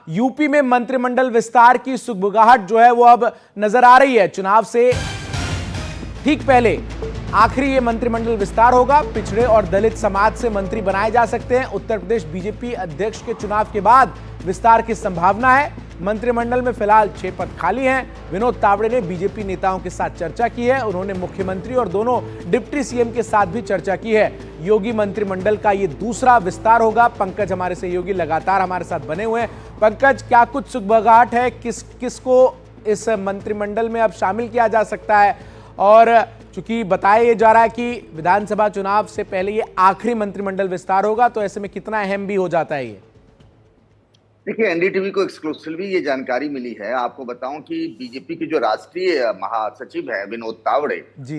UP में मंत्रिमंडल विस्तार की सुगबुगाहट जो है वो अब नजर आ रही है। चुनाव से ठीक पहले आखिरी ये मंत्रिमंडल विस्तार होगा। पिछड़े और दलित समाज से मंत्री बनाए जा सकते हैं। उत्तर प्रदेश बीजेपी अध्यक्ष के चुनाव के बाद विस्तार की संभावना है। मंत्रिमंडल में फिलहाल 6 पद खाली हैं। विनोद तावड़े ने बीजेपी नेताओं के साथ चर्चा की है। उन्होंने मुख्यमंत्री और दोनों डिप्टी सीएम के साथ भी चर्चा की है। योगी मंत्रिमंडल का ये दूसरा विस्तार होगा। पंकज हमारे सहयोगी लगातार हमारे साथ बने हुए हैं। पंकज, क्या कुछ सुगबुगाहट है? किसको इस मंत्रिमंडल में अब शामिल किया जा सकता है? और चूंकि बताया ये जा रहा है कि विधानसभा चुनाव से पहले ये आखिरी मंत्रिमंडल विस्तार होगा, तो ऐसे में कितना अहम भी हो जाता है ये? देखिए, एनडीटीवी को एक्सक्लूसिवली ये जानकारी मिली है। आपको बताऊं कि बीजेपी के जो राष्ट्रीय महासचिव है विनोद तावड़े,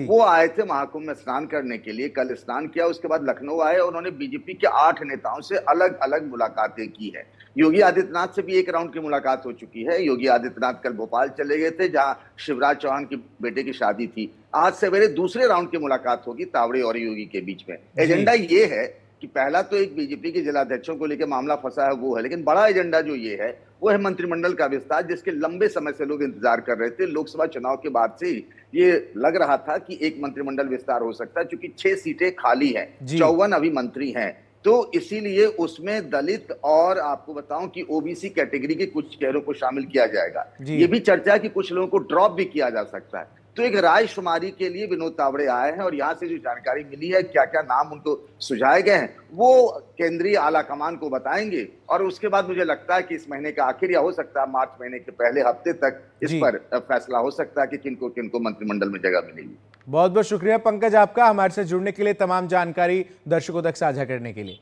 वो आए थे महाकुंभ में स्नान करने के लिए। कल स्नान किया, उसके बाद लखनऊ आए। उन्होंने बीजेपी के 8 नेताओं से अलग अलग मुलाकातें की है। योगी आदित्यनाथ से भी एक राउंड की मुलाकात हो चुकी है। योगी आदित्यनाथ कल भोपाल चले गए थे, जहां शिवराज चौहान की बेटे की शादी थी। आज सवेरे दूसरे राउंड की मुलाकात होगी तावड़े और योगी के बीच में। एजेंडा ये है कि पहला तो एक बीजेपी के जिलाध्यक्षों को लेकर मामला फंसा है, वो है, लेकिन बड़ा एजेंडा जो ये है वो है मंत्रिमंडल का विस्तार, जिसके लंबे समय से लोग इंतजार कर रहे थे। लोकसभा चुनाव के बाद से ये लग रहा था कि एक मंत्रिमंडल विस्तार हो सकता है, क्योंकि 6 सीटें खाली हैं, 54 अभी मंत्री हैं। तो इसीलिए उसमें दलित और आपको बताऊं कि ओबीसी कैटेगरी के कुछ चेहरों को शामिल किया जाएगा। ये भी चर्चा है कि कुछ लोगों को ड्रॉप भी किया जा सकता है। तो एक रायशुमारी के लिए विनोद तावड़े आए हैं, और यहां से जो जानकारी मिली है, क्या क्या नाम उनको सुझाए गए हैं, वो केंद्रीय आला कमान को बताएंगे। और उसके बाद मुझे लगता है कि इस महीने का आखिर या हो सकता है मार्च महीने के पहले हफ्ते तक इस पर फैसला हो सकता है कि किनको किनको मंत्रिमंडल में जगह मिलेगी। बहुत बहुत शुक्रिया पंकज आपका, हमारे से जुड़ने के लिए, तमाम जानकारी दर्शकों तक साझा करने के लिए।